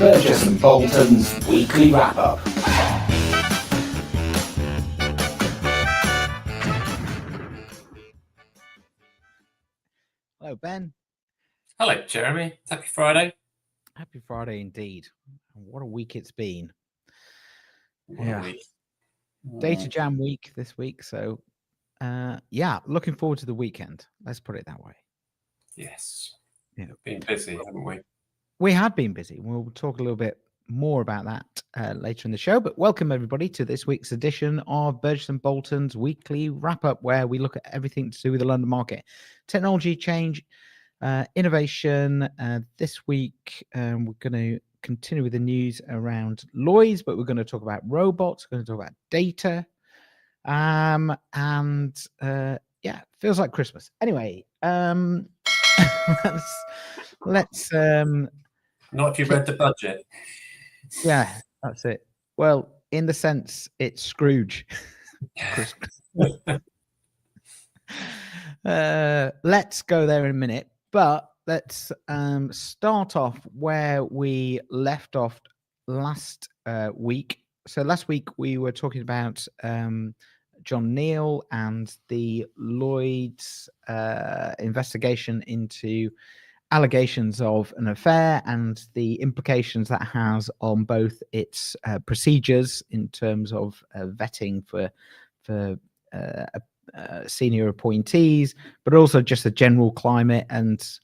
Burgess and Bolton's weekly wrap-up. Hello, Ben. Hello, Jeremy. Happy Friday. Happy Friday indeed. What a week it's been. What a week. Data Jam week this week. So, looking forward to the weekend. Let's put it that way. Yes. Yeah. Been busy, haven't we? We have been busy. We'll talk a little bit more about that later in the show. But welcome, everybody, to this week's edition of Burgess and Bolton's weekly wrap-up, where we look at everything to do with the London market. Technology change, innovation. This week, we're going to continue with the news around Lloyd's, but we're going to talk about robots. We're going to talk about data. Feels like Christmas. Anyway, let's not if you read the budget. Yeah, that's it. Well, in the sense it's Scrooge. Let's go there in a minute, but let's start off where we left off last week. So last week we were talking about John Neal and the Lloyd's investigation into allegations of an affair and the implications that has on both its procedures in terms of vetting for senior appointees, but also just the general climate and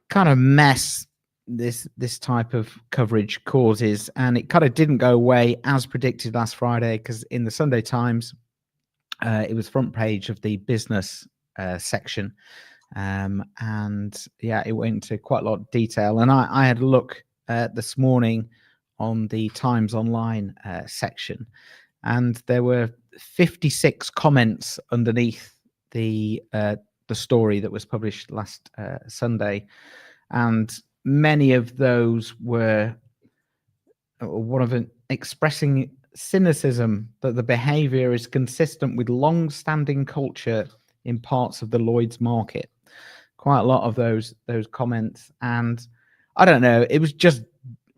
kind of mess this type of coverage causes. And it kind of didn't go away as predicted last Friday, because in the Sunday Times, it was front page of the business section. It went into quite a lot of detail. And I had a look this morning on the Times Online section, and there were 56 comments underneath the story that was published last Sunday, and many of those were one of expressing cynicism that the behaviour is consistent with long-standing culture in parts of the Lloyd's market. Quite a lot of those comments, and I don't know, it was just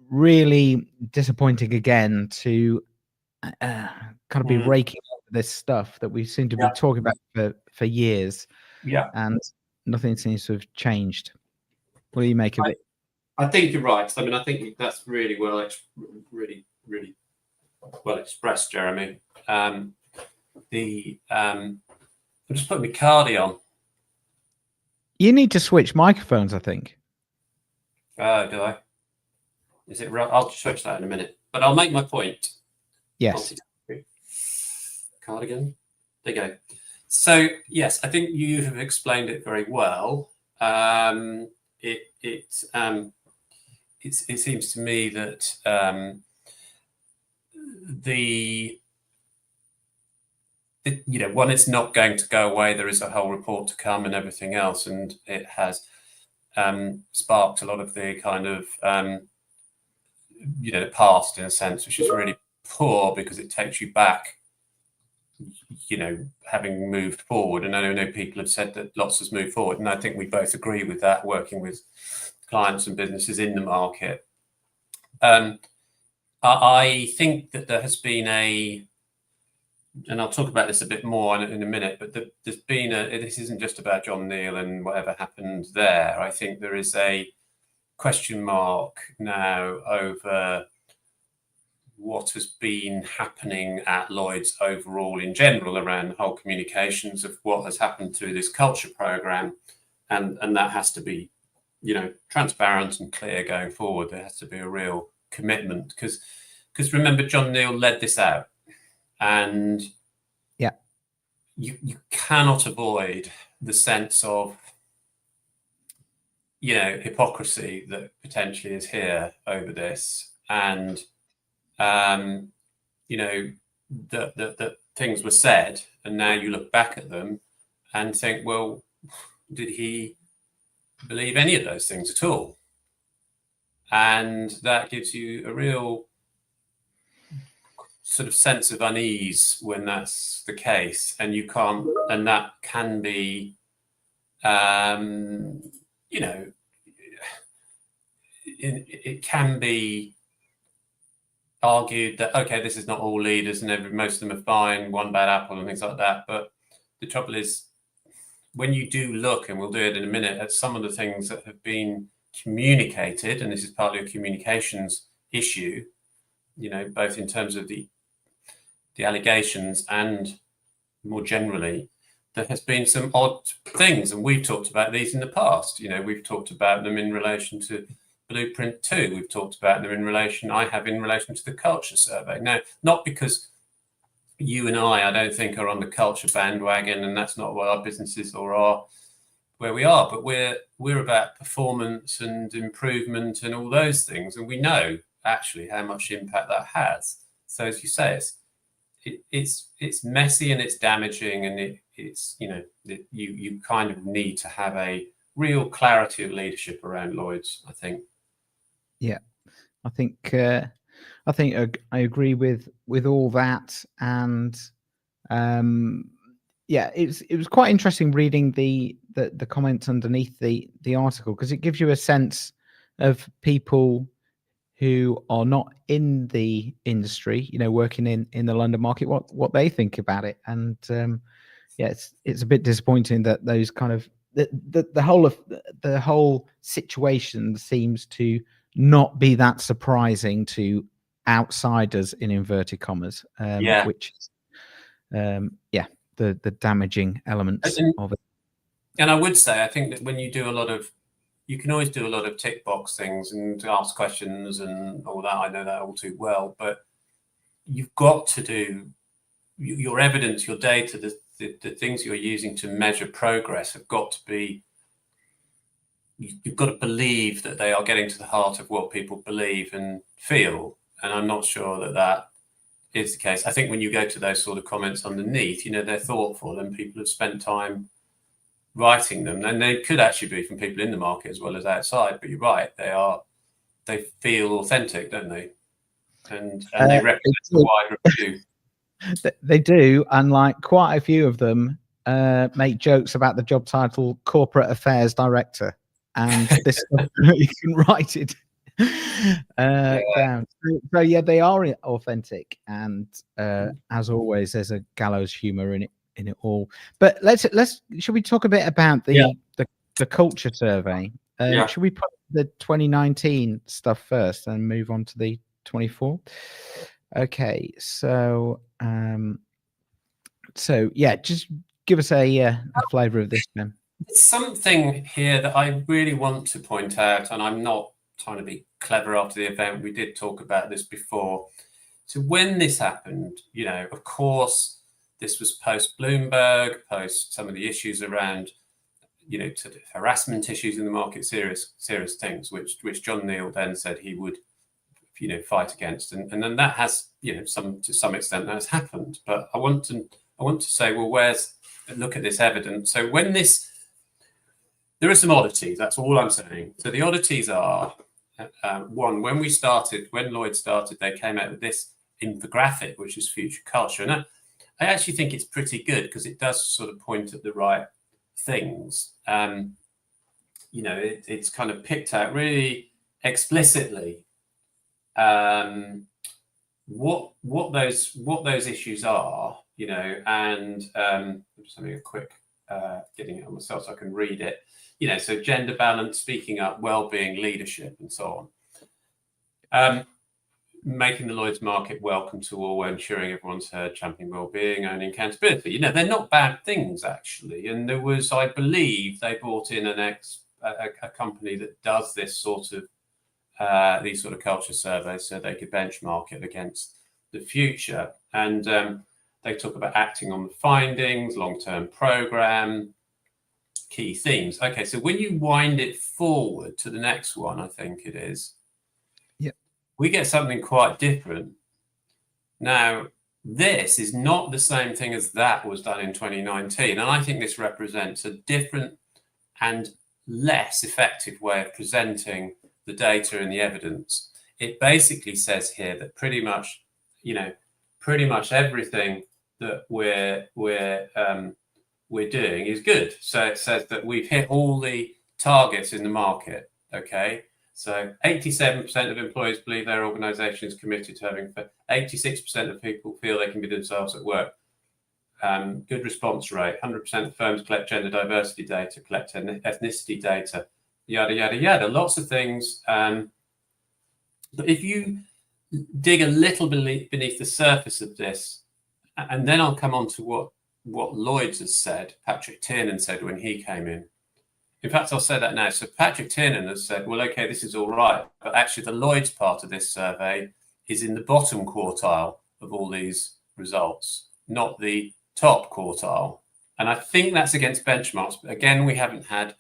really disappointing again to kind of be raking up this stuff that we seem to be talking about for years. Yeah, and nothing seems to have changed. What do you make of it? I think you're right. I mean, I think that's really well expressed, Jeremy. I'm just putting my cardi on. You need to switch microphones, I think. Do I? Is it right? I'll switch that in a minute, but I'll make my point. Yes. Cardigan. There you go. So yes, I think you have explained it very well. It seems to me that one, it's not going to go away. There is a whole report to come and everything else, and it has sparked a lot of the kind of the past, in a sense, which is really poor because it takes you back, having moved forward. And I know people have said that lots has moved forward, and I think we both agree with that, working with clients and businesses in the market. I think that there has been and I'll talk about this a bit more in a minute, but there's been this isn't just about John Neal and whatever happened there. I think there is a question mark now over what has been happening at Lloyd's overall in general around the whole communications of what has happened through this culture program. And that has to be, transparent and clear going forward. There has to be a real commitment because remember, John Neal led this out, and you cannot avoid the sense of hypocrisy that potentially is here over this, and that things were said, and now you look back at them and think, well, did he believe any of those things at all? And that gives you a real sort of sense of unease when that's the case, and you can't, and that can be, it can be argued that, okay, this is not all leaders and most of them are fine, one bad apple and things like that. But the trouble is, when you do look, and we'll do it in a minute, at some of the things that have been communicated, and this is partly a communications issue, both in terms of the allegations and more generally, there has been some odd things, and we've talked about these in the past. We've talked about them in relation to Blueprint 2. We've talked about them in relation to the culture survey. Now, not because you and I don't think are on the culture bandwagon, and that's not what our business is or are where we are, but we're about performance and improvement and all those things, and we know actually how much impact that has. So as you say, it's messy and it's damaging, and it's you kind of need to have a real clarity of leadership around Lloyd's, I think. Yeah, I think I agree with all that, and yeah, it was quite interesting reading the comments underneath the article, because it gives you a sense of people who are not in the industry, working in the London market, what they think about it. And yeah, it's a bit disappointing that those kind of the whole situation seems to not be that surprising to outsiders, in inverted commas. Which is the damaging elements of it. And I would say, I think that when you do you can always do a lot of tick box things and ask questions and all that. I know that all too well, but you've got to do your evidence, your data, the things you're using to measure progress have got to be, you've got to believe that they are getting to the heart of what people believe and feel. And I'm not sure that is the case. I think when you go to those sort of comments underneath, they're thoughtful and people have spent time writing them, and they could actually be from people in the market as well as outside. But you're right, they feel authentic, don't they? And they represent a wide review. They do, and like quite a few of them make jokes about the job title Corporate Affairs Director, and this you can write it down. So yeah, they are authentic, and as always, there's a gallows humor in it all. But should we talk a bit about the culture survey? Should we put the 2019 stuff first and move on to the 24? Okay, so yeah, just give us a flavor of this, then. It's something here that I really want to point out, and I'm not trying to be clever after the event. We did talk about this before. So when this happened, of course, this was post Bloomberg, post some of the issues around, sort of harassment issues in the market, serious things, which John Neal then said he would, fight against, and then that has, to some extent, that has happened. But I want to say, well, look at this evidence. So there are some oddities. That's all I'm saying. So the oddities are, one, when Lloyd started, they came out with this infographic, which is future culture, and I actually think it's pretty good because it does sort of point at the right things. It's kind of picked out really explicitly what those issues are, and I'm just having a quick getting it on myself so I can read it. So gender balance, speaking up, well-being, leadership, and so on. Making the Lloyd's market welcome to all, ensuring everyone's heard, championing well-being, owning accountability. They're not bad things, actually. And there was, I believe, they brought in a company that does this sort of these sort of culture surveys, so they could benchmark it against the future. And they talk about acting on the findings, long-term program, key themes. Okay, so when you wind it forward to the next one, I think it is, we get something quite different. Now, this is not the same thing as that was done in 2019. And I think this represents a different and less effective way of presenting the data and the evidence. It basically says here that pretty much everything that we're doing is good. So it says that we've hit all the targets in the market. Okay. So 87% of employees believe their organisation is committed to having 86% of people feel they can be themselves at work. Good response rate. 100% of firms collect gender diversity data, collect ethnicity data, yada, yada, yada. Lots of things. But if you dig a little beneath the surface of this, and then I'll come on to what Lloyd has said, Patrick Tiernan said when he came in. In fact, I'll say that now. So Patrick Tiernan has said, well, okay, this is all right. But actually, the Lloyd's part of this survey is in the bottom quartile of all these results, not the top quartile. And I think that's against benchmarks. But again, we haven't had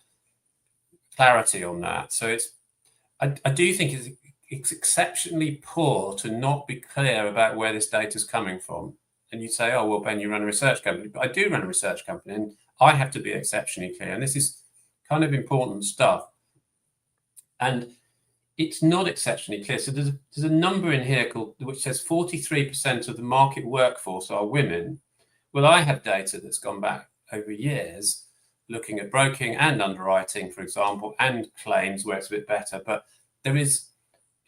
clarity on that. So I do think it's exceptionally poor to not be clear about where this data is coming from. And you say, oh, well, Ben, you run a research company. But I do run a research company, and I have to be exceptionally clear. And this is kind of important stuff. And it's not exceptionally clear. So there's a number in here which says 43% of the market workforce are women. Well, I have data that's gone back over years, looking at broking and underwriting, for example, and claims where it's a bit better. But there is,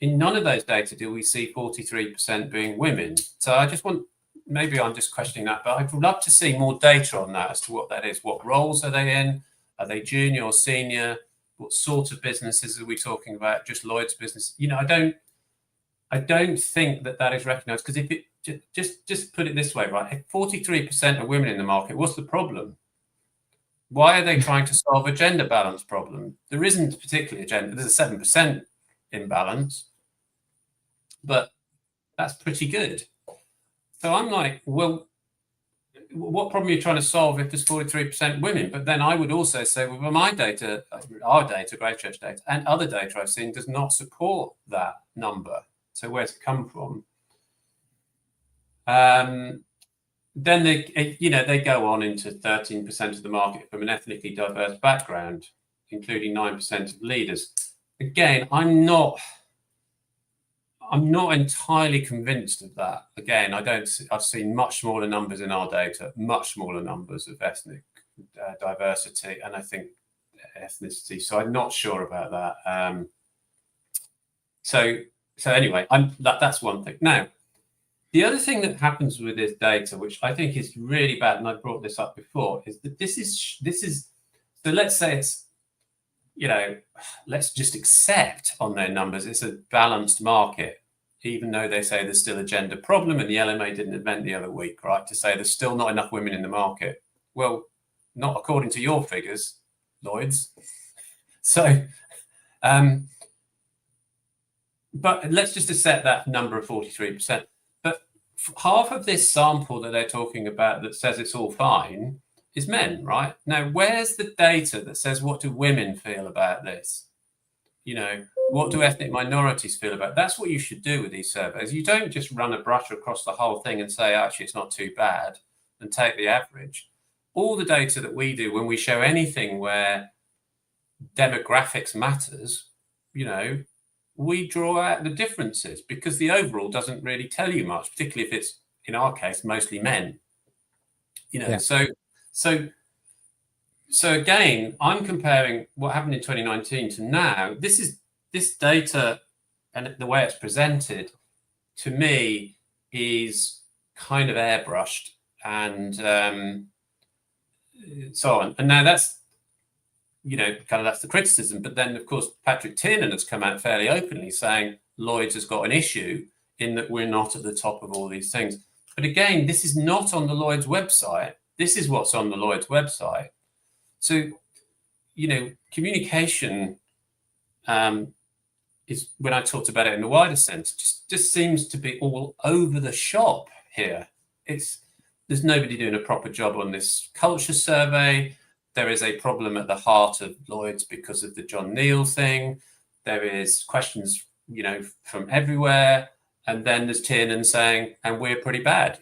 in none of those data do we see 43% being women. So I just want, maybe I'm just questioning that, but I'd love to see more data on that as to what that is. What roles are they in? Are they junior or senior? What sort of businesses are we talking about? Just Lloyd's business? You know, I don't think that is recognised, because if it just put it this way, right? If 43% are women in the market, what's the problem? Why are they trying to solve a gender balance problem? There isn't particularly a gender. There's a 7% imbalance, but that's pretty good. So I'm like, well, what problem are you trying to solve if there's 43% women? But then I would also say, well, my data, our data, Grey Church data, and other data I've seen does not support that number. So where's it come from? Then they go on into 13% of the market from an ethnically diverse background, including 9% of leaders. Again, I'm not entirely convinced of that. Again, I've seen much smaller numbers in our data, much smaller numbers of ethnic diversity, and I think ethnicity. So I'm not sure about that. So anyway, that's one thing. Now, the other thing that happens with this data, which I think is really bad, and I brought this up before, is that this is. So let's say it's, let's just accept on their numbers it's a balanced market, even though they say there's still a gender problem, and the LMA did an event the other week, right, to say there's still not enough women in the market. Well, not according to your figures, Lloyd's. So, but let's just accept that number of 43%. But half of this sample that they're talking about that says it's all fine is men, right? Now, where's the data that says what do women feel about this? What do ethnic minorities feel about it? That's what you should do with these surveys. You don't just run a brush across the whole thing and say, actually, it's not too bad, and take the average. All the data that we do when we show anything where demographics matters, we draw out the differences, because the overall doesn't really tell you much, particularly if it's, in our case, mostly men. Yeah. So again, I'm comparing what happened in 2019 to now. This data, and the way it's presented to me, is kind of airbrushed and so on. And now that's, that's the criticism. But then, of course, Patrick Tiernan has come out fairly openly saying Lloyd's has got an issue in that we're not at the top of all these things. But again, this is not on the Lloyd's website. This is what's on the Lloyd's website. So, communication is, when I talked about it in the wider sense, just seems to be all over the shop here. There's nobody doing a proper job on this culture survey. There is a problem at the heart of Lloyd's because of the John Neal thing. There is questions, from everywhere. And then there's Tiernan saying, and we're pretty bad,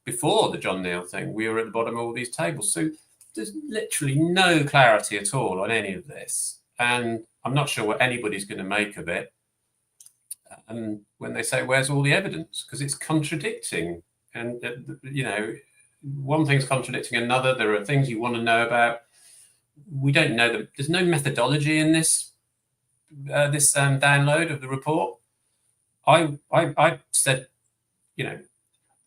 before the John Neal thing, we were at the bottom of all these tables. So there's literally no clarity at all on any of this. And I'm not sure what anybody's going to make of it. And when they say, where's all the evidence? Because it's contradicting. And, one thing's contradicting another. There are things you want to know about. We don't know them. There's no methodology in this this download of the report, I said, you know,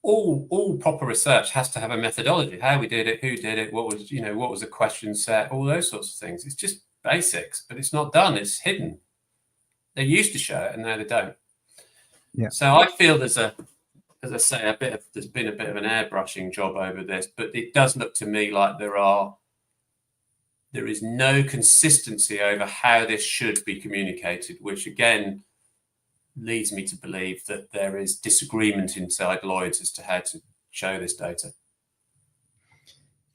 all proper research has to have a methodology. How we did it, who did it, what was the question set, all those sorts of things. It's just basics, but it's not done. It's hidden. They used to show it, and now they don't. Yeah. So I feel there's as I say, there's been a bit of an airbrushing job over this, but it does look to me like there is no consistency over how this should be communicated, which again leads me to believe that there is disagreement inside Lloyd's as to how to show this data.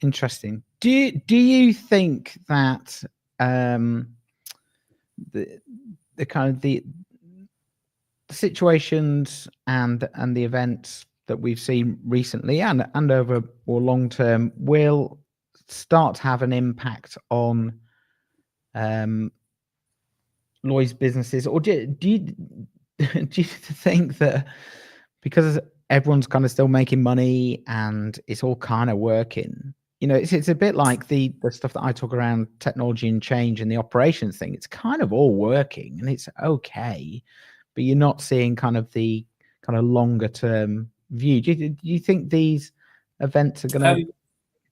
Interesting. Do you think that the kind of the situations and the events that we've seen recently and over or long term will start to have an impact on Lloyd's businesses, or do you think that because everyone's kind of still making money and it's all kind of working, you know, it's a bit like the stuff that I talk around technology and change and the operations thing. It's kind of all working and it's okay, but you're not seeing kind of the kind of longer term view. Do you think these events are going to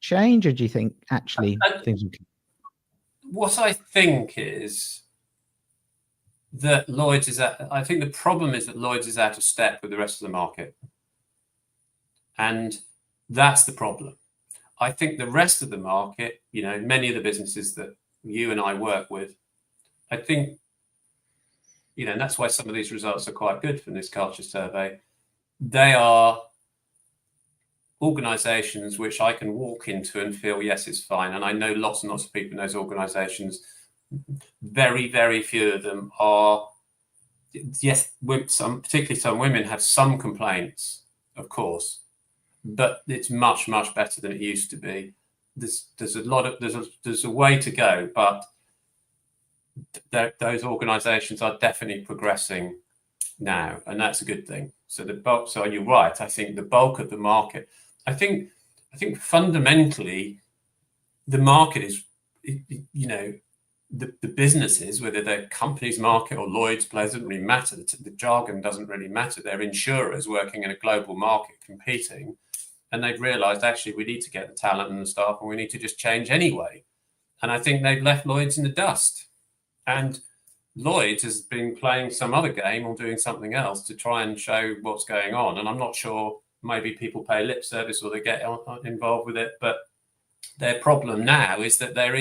change, or do you think actually things will? What I think is that I think the problem is that Lloyd's is out of step with the rest of the market. And that's the problem. I think the rest of the market, you know, many of the businesses that you and I work with, I think, you know, and that's why some of these results are quite good from this culture survey. They are organizations which I can walk into and feel, yes, it's fine. And I know lots and lots of people in those organizations. Very, very few of them are, yes, particularly some women have some complaints, of course, but it's much, much better than it used to be. There's a way to go, but those organizations are definitely progressing now, and that's a good thing. So you're right. I think the bulk of the market, I think fundamentally the market is, you know, the businesses, whether they're companies market or Lloyd's, doesn't really matter. The jargon doesn't really matter. They're insurers working in a global market competing, and they've realized actually we need to get the talent and the staff, and we need to just change anyway. And I think they've left Lloyd's in the dust. And Lloyd's has been playing some other game or doing something else to try and show what's going on. And I'm not sure, maybe people pay lip service or they get involved with it, but their problem now is that they're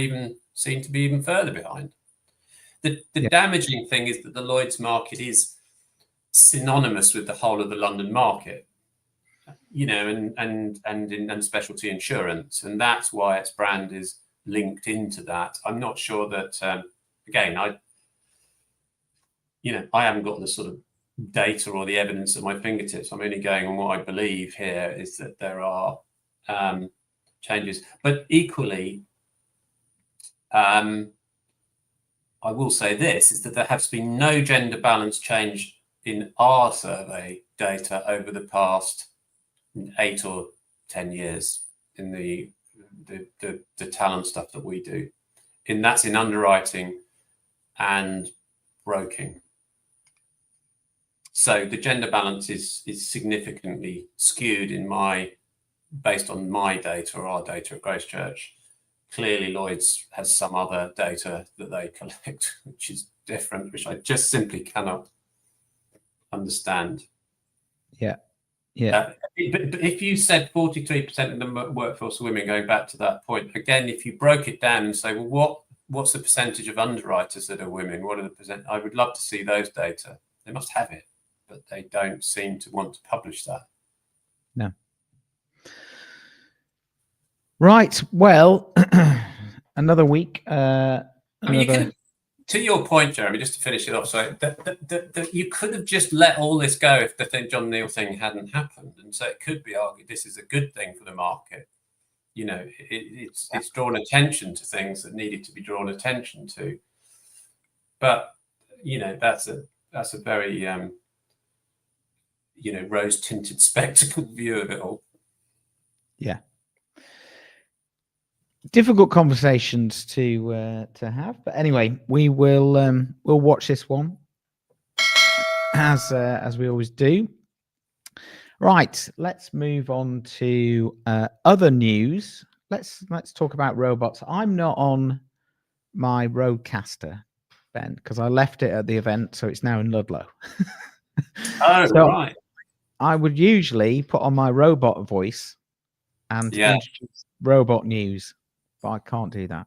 seem to be even further behind. The damaging thing is that the Lloyd's market is synonymous with the whole of the London market, you know, and specialty insurance, and that's why its brand is linked into that. I'm not sure that again, I haven't got the sort of data or the evidence at my fingertips. I'm only going on what I believe here is that there are changes, but equally, I will say this, is that there has been no gender balance change in our survey data over the past 8 or 10 years in the talent stuff that we do. And that's in underwriting and broking. So the gender balance is significantly skewed based on my data or our data at Grace Church. Clearly, Lloyd's has some other data that they collect, which is different, which I just simply cannot understand. Yeah. But if you said 43% of the workforce are women, going back to that point, again, if you broke it down and say, well, what's the percentage of underwriters that are women? What are the percent? I would love to see those data. They must have it, but they don't seem to want to publish that. No. Right. Well, another week. I mean, to your point, Jeremy, just to finish it off, so that you could have just let all this go if the John Neal thing hadn't happened, and so it could be argued this is a good thing for the market. You know, it's drawn attention to things that needed to be drawn attention to. But you know, that's a very rose-tinted spectacle view of it all. Yeah. difficult conversations to have. But anyway, we'll watch this one as we always do. Right, let's move on to other news. Let's talk about robots. I'm not on my Roadcaster, Ben, because I left it at the event, so it's now in Ludlow. Oh, So right. I would usually put on my robot voice and introduce robot news, but I can't do that.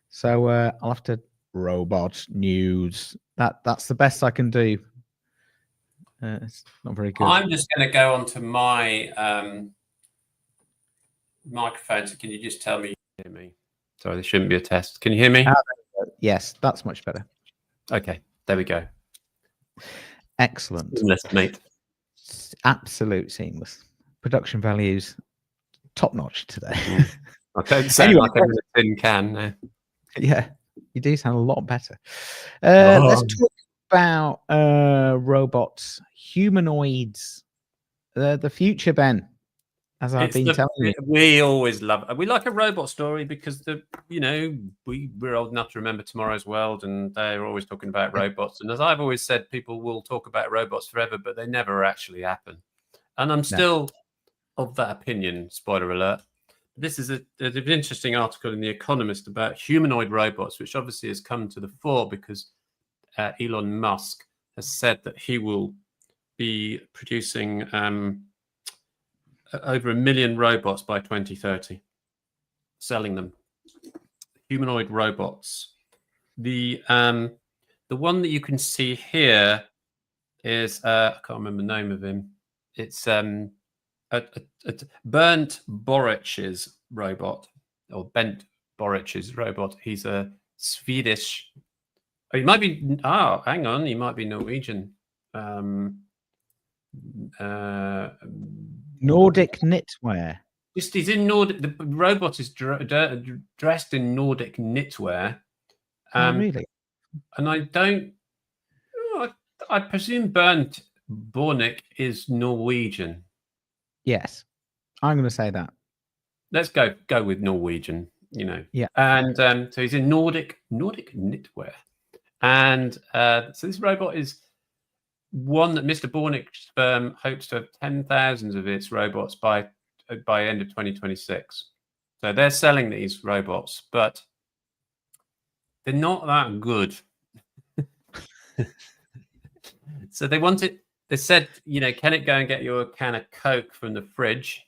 So I'll have to robot news. That's the best I can do. It's not very good. I'm just going to go onto my microphone. So can you just tell me you hear me? Sorry, this shouldn't be a test. Can you hear me? Yes, that's much better. Okay, there we go. Excellent. Seamless, mate. Absolute seamless. Production values top notch today. I don't sound like I'm in a tin can. No. Yeah, you do sound a lot better. Let's talk about robots, humanoids, the future, Ben. As I've been telling you, we always love. We like a robot story because we're old enough to remember Tomorrow's World, and they're always talking about robots. And as I've always said, people will talk about robots forever, but they never actually happen. And I'm still of that opinion. Spoiler alert. This is an interesting article in The Economist about humanoid robots, which obviously has come to the fore because Elon Musk has said that he will be producing over 1 million robots by 2030, selling them. Humanoid robots. The one that you can see here is I can't remember the name of him. It's Bernd Borich's robot, or Bent Borich's robot. He's a Swedish. Oh, he might be. Oh, hang on. He might be Norwegian. Nordic knitwear. Just he's in Nordic. The robot is dressed in Nordic knitwear. Really? And I don't. I presume Bernd Bornik is Norwegian. Yes, I'm going to say that. Let's go with Norwegian. Yeah. And so he's in Nordic knitwear, and so this robot is one that Mr. Bornick's firm hopes to have 10,000 of its robots by end of 2026. So they're selling these robots, but they're not that good. So they want it. They said, can it go and get you a can of Coke from the fridge?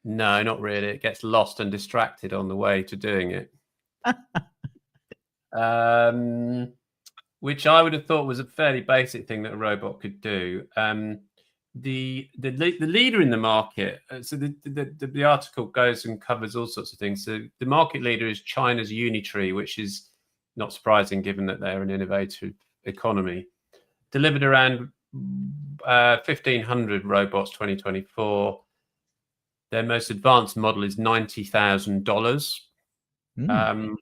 No, not really. It gets lost and distracted on the way to doing it. Which I would have thought was a fairly basic thing that a robot could do. The leader in the market. So the article goes and covers all sorts of things. So the market leader is China's Unitree, which is not surprising given that they're an innovative economy. Delivered around 1,500 robots 2024. Their most advanced model is $90,000.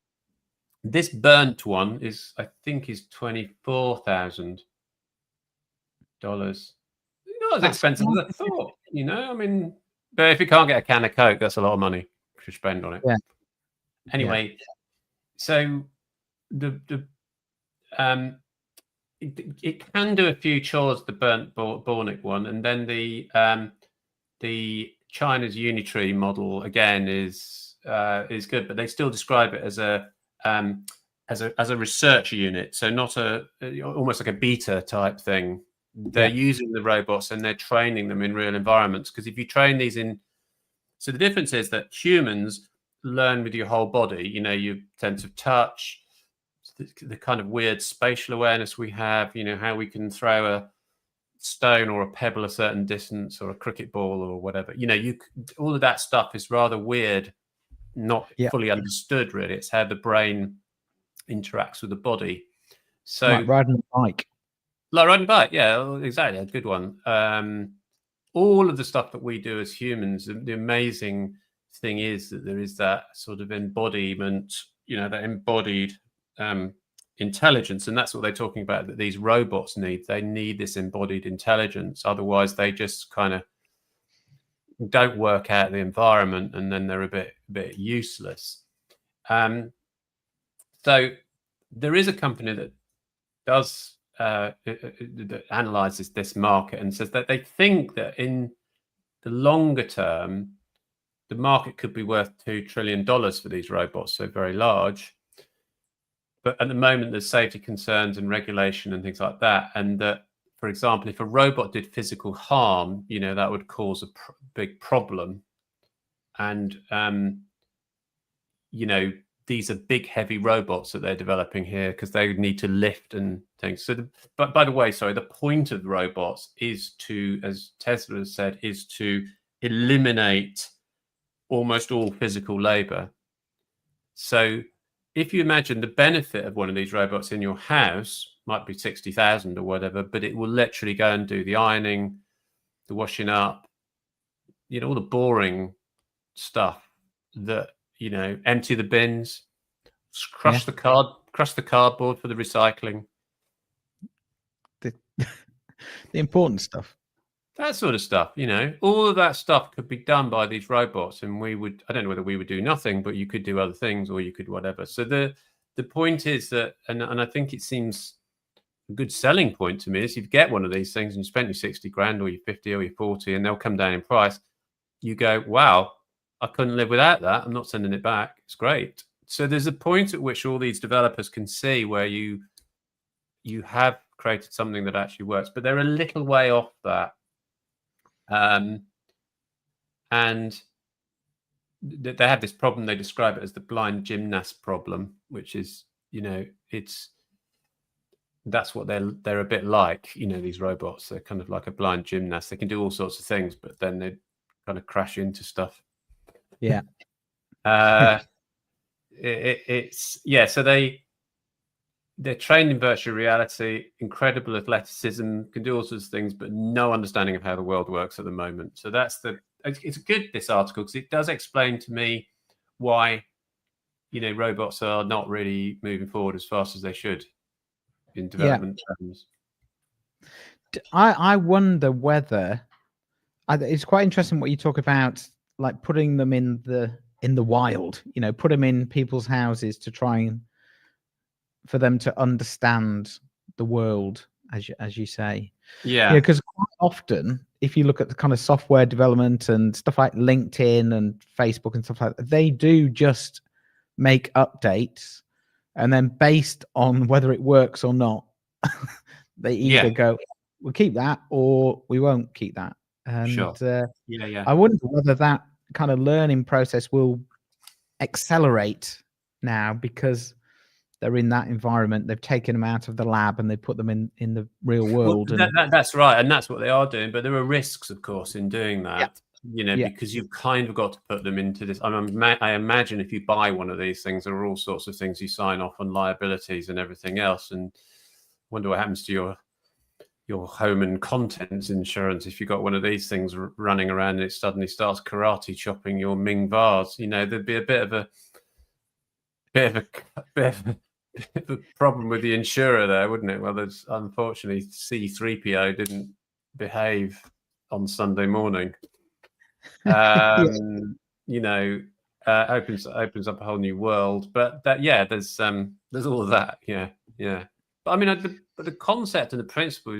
This burnt one is $24,000. Not as expensive as I thought, I mean, but if you can't get a can of Coke, that's a lot of money to spend on it. Yeah. Anyway, so it can do a few chores, the burnt Bornick one, and then the China's Unitree model again is good, but they still describe it as a research unit, so not almost like a beta type thing. They're using the robots and they're training them in real environments, because if you train these so the difference is that humans learn with your whole body. Your sense of touch, the kind of weird spatial awareness we have, how we can throw a stone or a pebble a certain distance, or a cricket ball or whatever. All of that stuff is rather weird, not fully understood really. It's how the brain interacts with the body. So like riding a bike. Yeah, exactly, a good one. All of the stuff that we do as humans, the amazing thing is that there is that sort of embodiment, that embodied intelligence, and that's what they're talking about, that these robots need. They need this embodied intelligence, otherwise they just kind of don't work out the environment, and then they're a bit useless. So there is a company that does that analyzes this market and says that they think that in the longer term, the market could be worth $2 trillion for these robots, so very large. But at the moment, there's safety concerns and regulation and things like that. And that, for example, if a robot did physical harm, that would cause a big problem. And, these are big, heavy robots that they're developing here because they would need to lift and things. So, but by the way, the point of the robots is to, as Tesla has said, is to eliminate almost all physical labor. So if you imagine the benefit of one of these robots in your house might be 60,000 or whatever, but it will literally go and do the ironing, the washing up, all the boring stuff that, empty the bins, crush the cardboard for the recycling. The important stuff. That sort of stuff, all of that stuff could be done by these robots, and I don't know whether we would do nothing, but you could do other things, or you could whatever. So the point is that, and I think it seems a good selling point to me, is if you get one of these things and you spent your 60 grand or your 50 or your 40, and they'll come down in price, you go, wow, I couldn't live without that. I'm not sending it back. It's great. So there's a point at which all these developers can see where you have created something that actually works, but they're a little way off that. And they have this problem. They describe it as the blind gymnast problem, which is, that's what they're a bit like, these robots. They're kind of like a blind gymnast. They can do all sorts of things, but then they kind of crash into stuff. Yeah. So they're trained in virtual reality, incredible athleticism, can do all sorts of things, but no understanding of how the world works at the moment. So it's good, this article, because it does explain to me why, robots are not really moving forward as fast as they should in development terms. I wonder whether it's quite interesting what you talk about, like putting them in the wild, put them in people's houses to try and for them to understand the world, as you say. Yeah. Because quite often, if you look at the kind of software development and stuff like LinkedIn and Facebook and stuff like that, they do just make updates, and then based on whether it works or not, they either go, we'll keep that or we won't keep that. And sure. I wonder whether that kind of learning process will accelerate now, because they're in that environment. They've taken them out of the lab and they put them in the real world. Well, that's right, and that's what they are doing. But there are risks, of course, in doing that. Because you've kind of got to put them into this. I imagine if you buy one of these things, there are all sorts of things you sign off on, liabilities and everything else. And wonder what happens to your home and contents insurance if you've got one of these things running around and it suddenly starts karate chopping your Ming vase. There'd be a bit of a problem with the insurer there, wouldn't it? Well, there's unfortunately C3PO didn't behave on Sunday morning. Opens up a whole new world. But there's all of that. Yeah. But the concept and the principle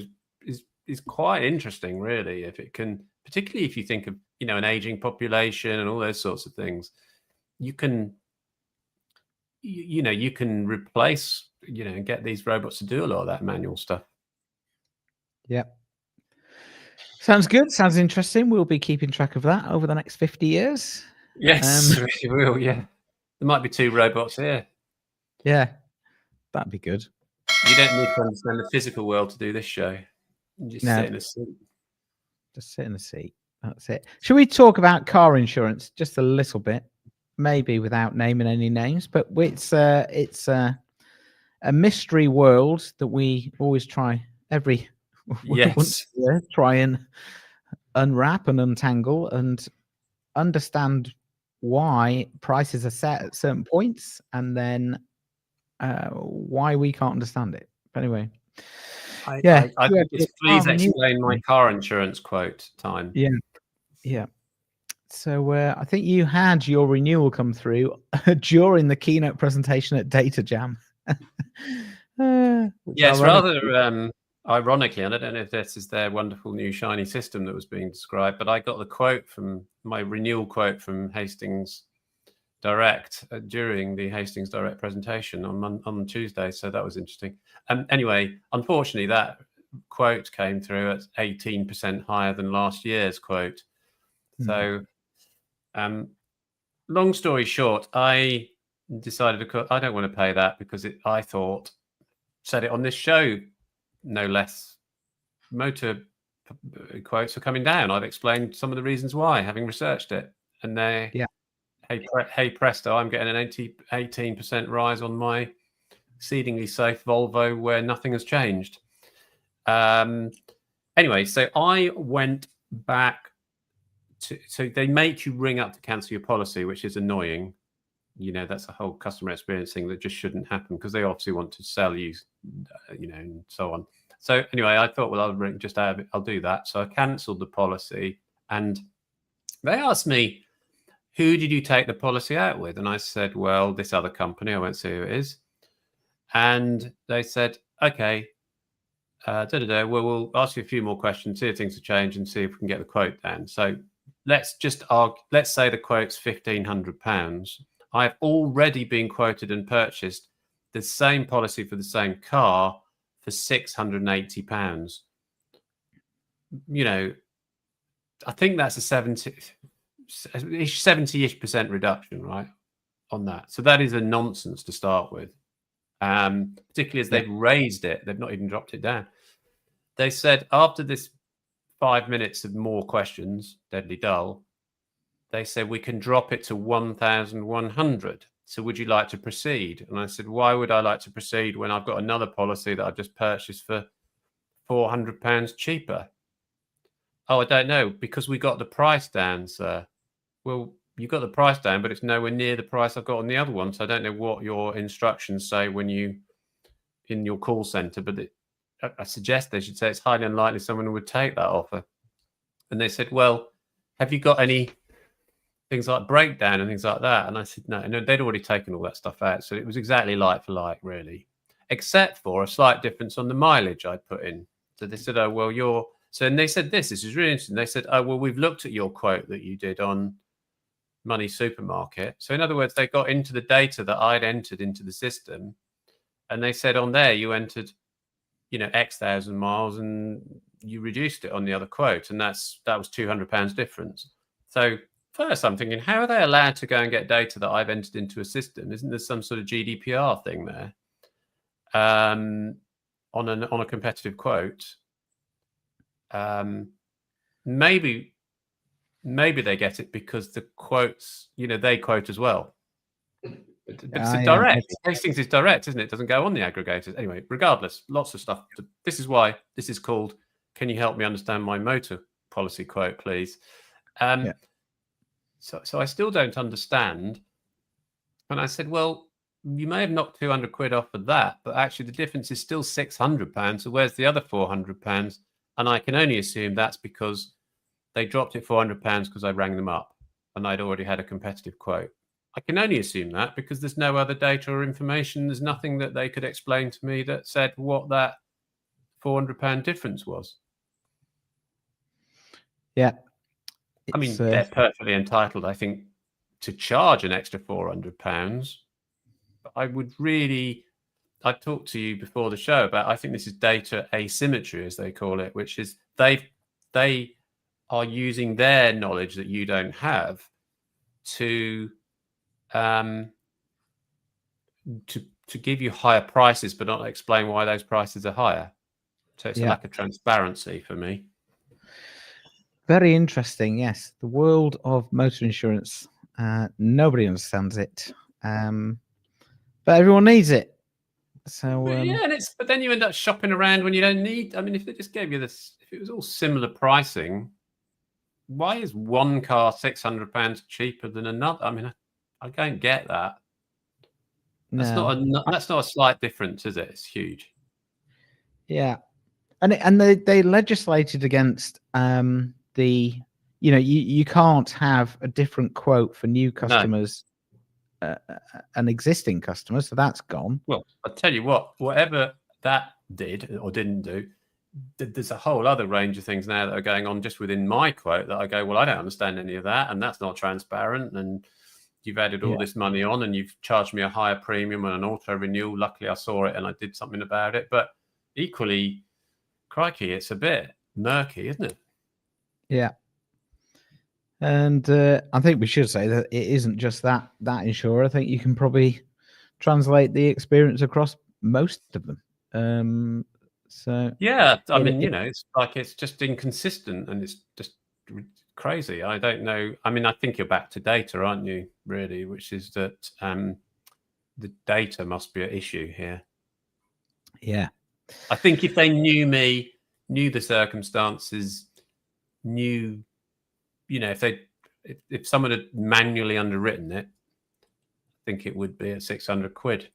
is quite interesting, really. If it can, particularly if you think of an aging population and all those sorts of things, you can replace and get these robots to do a lot of that manual stuff. Yeah. Sounds good. Sounds interesting. We'll be keeping track of that over the next 50 years. Yes, we will. Yeah, there might be 2 robots here. Yeah, that'd be good. You don't need to understand the physical world to do this show. You just sit in a seat. Just sit in a seat. That's it. Should we talk about car insurance just a little bit? Maybe without naming any names, but it's a mystery world that we always try once a year, try and unwrap and untangle and understand why prices are set at certain points, and then why we can't understand it. But anyway, I think it's please explain my car insurance quote time. Yeah. So I think you had your renewal come through during the keynote presentation at Data Jam. Yes, rather ironically, and I don't know if this is their wonderful new shiny system that was being described, but I got the quote from my renewal quote from Hastings Direct during the Hastings Direct presentation on Tuesday, so that was interesting. Anyway, unfortunately, that quote came through at 18% higher than last year's quote. So, long story short, I decided I don't want to pay that because I thought, said it on this show, no less, motor quotes are coming down. I've explained some of the reasons why, having researched it, and hey presto, I'm getting an 18% rise on my exceedingly safe Volvo where nothing has changed. Anyway, so I went back to, so they make you ring up to cancel your policy, which is annoying. You know, that's a whole customer experience thing that just shouldn't happen because they obviously want to sell you, and so on. So anyway, I thought, well, I'll do that. So I cancelled the policy, and they asked me, who did you take the policy out with? And I said, well, this other company. I won't say who it is. And they said, okay, well, we'll ask you a few more questions, see if things have changed, and see if we can get the quote down. So let's say the quote's £1,500. I've already been quoted and purchased the same policy for the same car for £680. I think that's a 70-ish% reduction, right, on that. So that is a nonsense to start with, particularly as they've raised it. They've not even dropped it down. They said after this 5 minutes of more questions, deadly dull, they said we can drop it to 1,100. So would you like to proceed? And I said, why would I like to proceed when I've got another policy that I've just purchased for £400 cheaper? Oh, I don't know, because we got the price down, sir. Well, you got the price down, but it's nowhere near the price I've got on the other one. So I don't know what your instructions say when you in your call center, but I suggest they should say it's highly unlikely someone would take that offer. And they said, well, have you got any things like breakdown and things like that? And I said, no, they'd already taken all that stuff out. So it was exactly like for like, really, except for a slight difference on the mileage I'd put in. So they said, oh, well, and they said, this is really interesting. They said, oh, well, we've looked at your quote that you did on Money Supermarket. So in other words, they got into the data that I'd entered into the system. And they said on there, you entered, X thousand miles and you reduced it on the other quote. And that was £200 difference. So first, I'm thinking, how are they allowed to go and get data that I've entered into a system? Isn't there some sort of GDPR thing there on a competitive quote? Maybe they get it because the quotes, they quote as well. But it's direct. Hastings is direct, isn't it? It doesn't go on the aggregators. Anyway, regardless, lots of stuff. This is why this is called, can you help me understand my motor policy quote, please? So I still don't understand. And I said, well, you may have knocked 200 quid off of that, but actually the difference is still £600. So where's the other £400? And I can only assume that's because they dropped it £400 because I rang them up and I'd already had a competitive quote. I can only assume that because there's no other data or information. There's nothing that they could explain to me that said what that £400 difference was. Yeah. I mean, they're perfectly entitled, I think, to charge an extra £400. But I talked to you before the show about, I think this is data asymmetry, as they call it, which is they are using their knowledge that you don't have to give you higher prices, but not explain why those prices are higher. So it's a lack of transparency for me. Very interesting. Yes, the world of motor insurance. Nobody understands it, but everyone needs it. So but then you end up shopping around when you don't need. I mean, if they just gave you this, if it was all similar pricing, why is one car £600 cheaper than another? I mean, I don't get that. That's not a slight difference, is it? It's huge. Yeah, and they legislated against the you can't have a different quote for new No. customers and existing customers, so that's gone. Well, I'll tell you what, whatever that did or didn't do, there's a whole other range of things now that are going on just within my quote that I go, well, I don't understand any of that, and that's not transparent, and you've added all this money on, and you've charged me a higher premium and an auto renewal. Luckily, I saw it and I did something about it. But equally, crikey, it's a bit murky, isn't it? Yeah. And I think we should say that it isn't just that insurer. I think you can probably translate the experience across most of them. So yeah, I mean, it's like it's just inconsistent and it's just crazy. I don't know. I mean, I think you're back to data, aren't you? Really, which is that the data must be an issue here. Yeah, I think if they knew me, knew the circumstances, knew, if someone had manually underwritten it, I think it would be at 600 quid.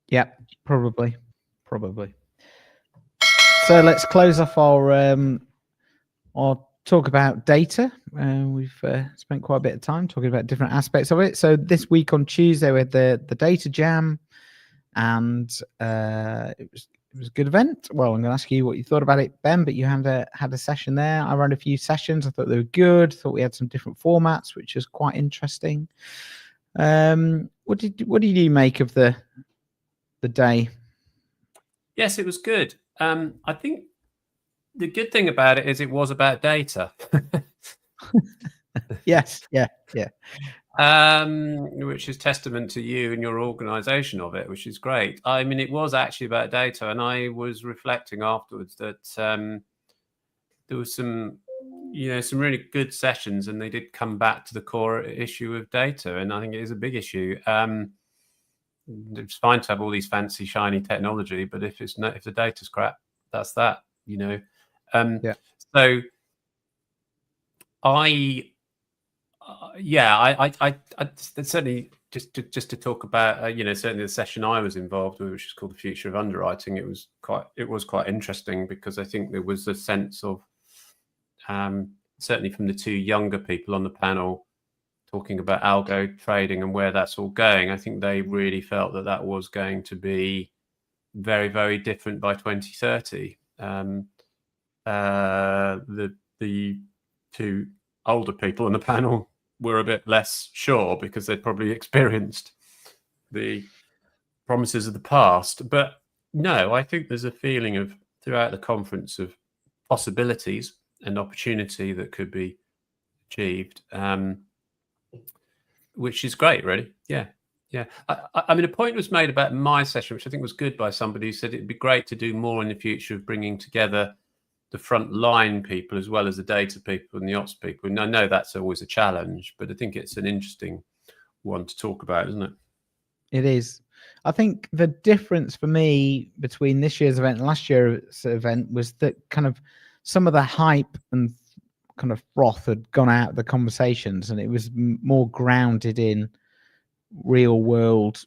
Yeah, probably. So let's close off our talk about data. We've spent quite a bit of time talking about different aspects of it. So this week on Tuesday we had the data jam, and it was a good event. Well, I'm going to ask you what you thought about it, Ben, but you had a session there. I ran a few sessions. I thought they were good. Thought we had some different formats, which was quite interesting. What did you make of the day? Yes, it was good. I think the good thing about it is it was about data. Yes, yeah. Which is testament to you and your organisation of it, which is great. I mean, it was actually about data, and I was reflecting afterwards that there was some really good sessions, and they did come back to the core issue of data, and I think it is a big issue. It's fine to have all these fancy, shiny technology, but if the data's crap, that's that. So I certainly just to talk about certainly the session I was involved with, which is called the Future of Underwriting. It was quite interesting because I think there was a sense of certainly from the two younger people on the panel talking about algo trading and where that's all going. I think they really felt that was going to be very, very different by 2030. The two older people on the panel were a bit less sure because they'd probably experienced the promises of the past. But no, I think there's a feeling of throughout the conference of possibilities and opportunity that could be achieved, which is great, really. Yeah. I mean, a point was made about my session, which I think was good by somebody who said it'd be great to do more in the future of bringing together the front line people as well as the data people and the ops people. And I know that's always a challenge, but I think it's an interesting one to talk about, isn't it? It is. I think the difference for me between this year's event and last year's event was that kind of some of the hype and kind of froth had gone out of the conversations, and it was more grounded in real world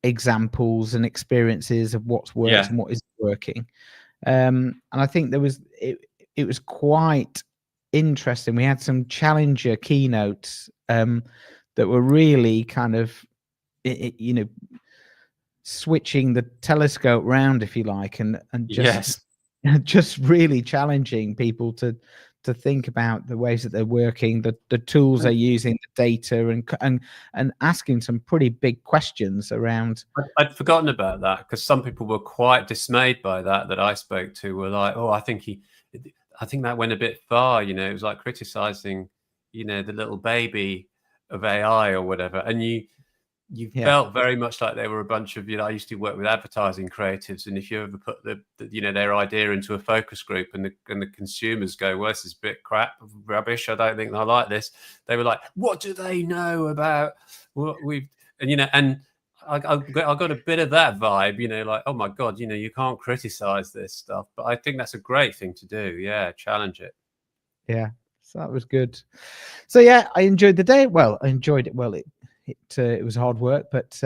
examples and experiences of what's worked and what isn't working. And I think it was quite interesting. We had some challenger keynotes that were really kind of, switching the telescope round, if you like, and just really challenging people to think about the ways that they're working, the tools they're using, the data, and asking some pretty big questions around. I'd forgotten about that because some people were quite dismayed by that I spoke to. Were like, oh, I think that went a bit far. It was like criticizing, the little baby of AI or whatever. And you felt very much like they were a bunch of, I used to work with advertising creatives, and if you ever put their idea into a focus group and the consumers go, well, this is a bit crap, rubbish, I don't think I like this, they were like, what do they know about what we've, and I got a bit of that vibe, like, oh my God, you can't criticize this stuff. But I think that's a great thing to do. Yeah, challenge it. Yeah, so that was good. So yeah, I enjoyed the day. Well, I enjoyed it. Well, it was hard work, but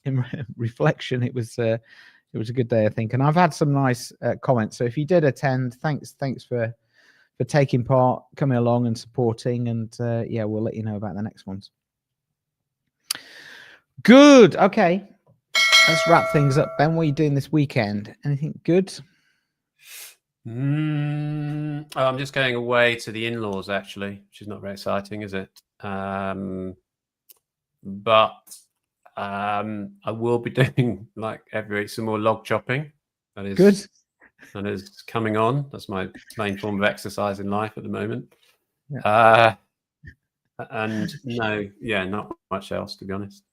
in reflection, it was a good day, I think. And I've had some nice comments. So if you did attend, thanks for for taking part, coming along and supporting. And yeah, we'll let you know about the next ones. Good. Okay. Let's wrap things up. Ben, what are you doing this weekend? Anything good? I'm just going away to the in-laws, actually, which is not very exciting, is it? But I will be doing, like every week, some more log chopping. That is good. That is coming on. That's my main form of exercise in life at the moment. Yeah. And no, yeah, not much else, to be honest.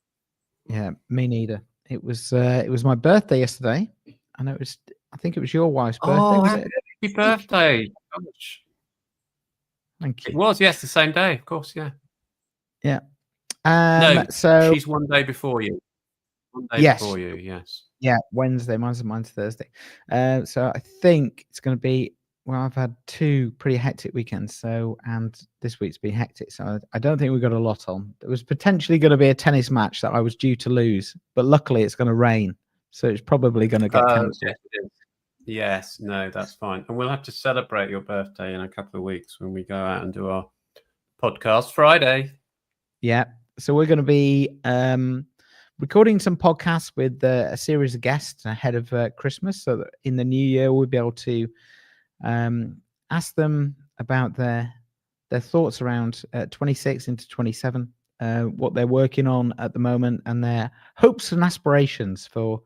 Yeah, me neither. It was my birthday yesterday. I think it was your wife's birthday. Oh, was it? Happy birthday! Gosh. Thank you. It was, yes, the same day, of course, yeah. Yeah. No, so she's one day before you. One day Yes. before you, yes. Yeah, Wednesday. Mine's Thursday. So I think it's going to be. Well, I've had 2 pretty hectic weekends, and this week's been hectic. So I don't think we've got a lot on. There was potentially going to be a tennis match that I was due to lose, but luckily it's going to rain, so it's probably going to get cancelled. Yes, it is. Yes, no, that's fine. And we'll have to celebrate your birthday in a couple of weeks when we go out and do our podcast Friday. Yeah. So we're going to be recording some podcasts with a series of guests ahead of Christmas, so that in the new year we'll be able to ask them about their thoughts around 26 into 27, what they're working on at the moment, and their hopes and aspirations for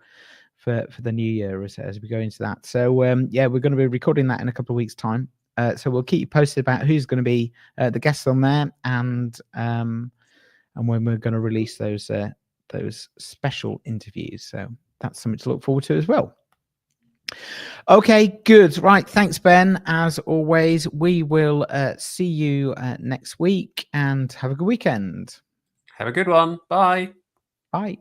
the new year as we go into that. So yeah, we're going to be recording that in a couple of weeks' time. So we'll keep you posted about who's going to be the guests on there, and when we're going to release those special interviews. So that's something to look forward to as well. Okay, good. Right. Thanks, Ben. As always, we will see you next week, and have a good weekend. Have a good one. Bye. Bye.